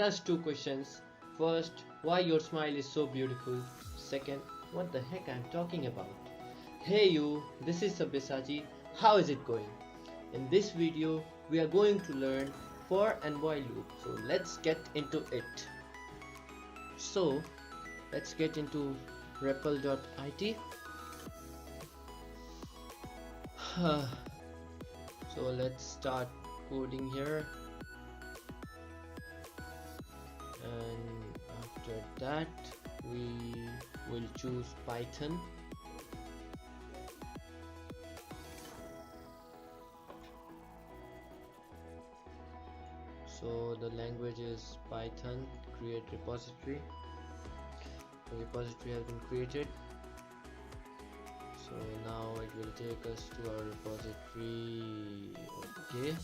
us two questions. First, why your smile is so beautiful? Second, what the heck I'm talking about? Hey you, this is Sabyasachee. How is it going? In this video, we are going to learn for and while loop. So let's get into it. So let's get into repl.it. So let's start coding here, and after that we will choose Python. So the language is Python. Create repository. The repository has been created. So now it will take us to our repository. Okay,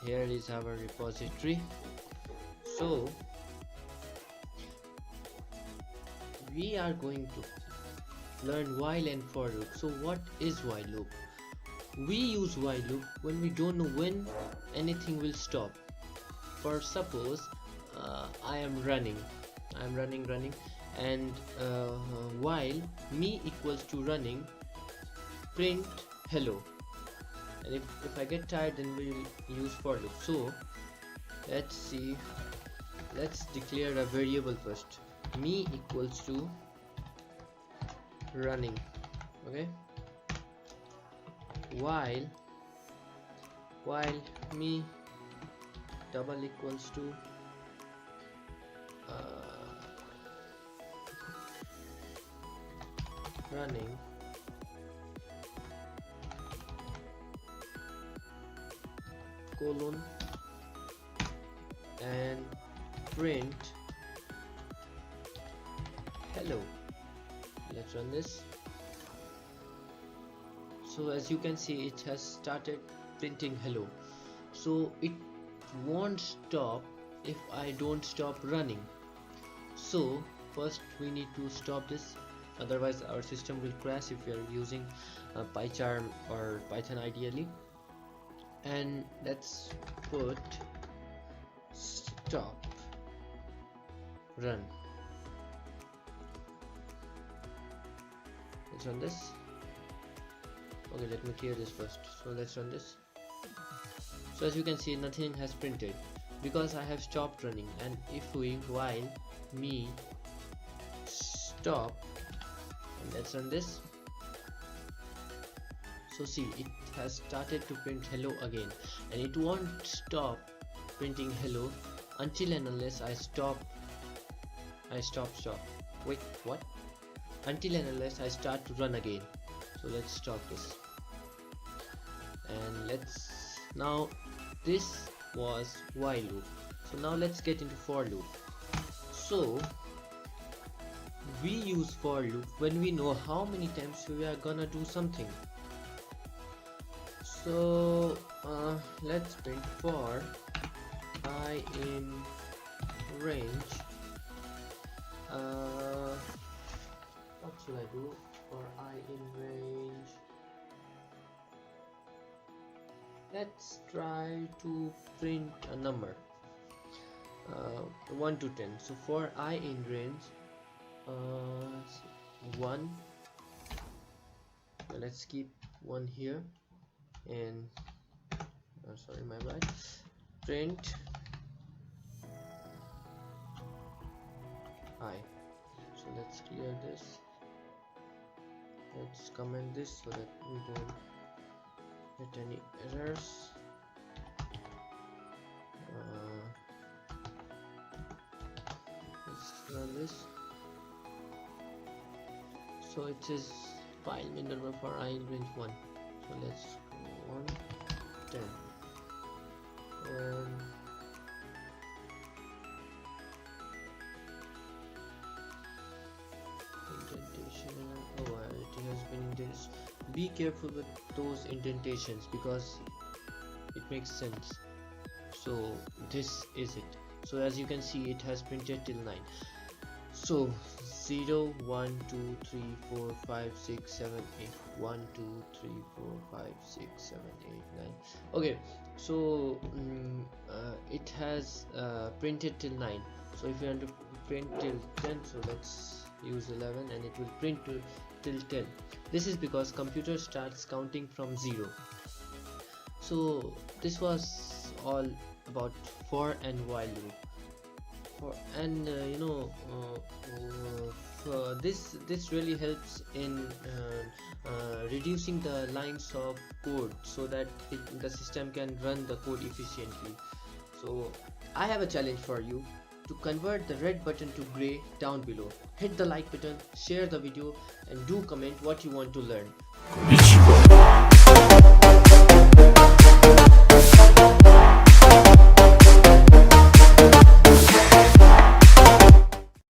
here is our repository. So we are going to learn while and for loop. So what is while loop? We use while loop when we don't know when anything will stop. For suppose I am running, and while me equals to running, print hello, and if I get tired, then we will use for loop. So let's see, let's declare a variable first. Me equals to running. Okay, while me double equals to running, colon, and print hello. Let's run this. So as you can see, it has started printing hello. So it won't stop if I don't stop running. So first we need to stop this, otherwise our system will crash if we are using PyCharm or Python ideally. And let's put stop run. Let's run this. Okay, let me clear this first. So let's run this. So as you can see, nothing has printed because I have stopped running. And if we while me stop, and let's run this. So see, it has started to print hello again, and it won't stop printing hello until and unless I stop. Wait, what? Until and unless I start to run again. So let's stop this, and let's now, this was while loop. So now let's get into for loop. So we use for loop when we know how many times we are gonna do something. So let's print for I in range. What should I do for I in range? Let's try to print a number 1 to 10. So for I in range 1, let's keep 1 here, and sorry, my bad, print I. So let's clear this, let's comment this so that we don't get any errors. Let's run this. So it says file main number for I in range 1. So let's go on 10, and indentation. Oh, it has been indented. Be careful with those indentations because it makes sense. So this is it. So as you can see, it has printed till 9. So 0 1 2 3 4 5 6 7 8 1 2 3 4 5 6 7 8 9. Okay, so it has printed till 9. So if you want to print till 10, so let's use 11 and it will print till 10. This is because computer starts counting from 0. So this was all about for and while loop. And this really helps in reducing the lines of code, so that the system can run the code efficiently. So I have a challenge for you to convert the red button to gray down below. Hit the like button, share the video, and do comment what you want to learn.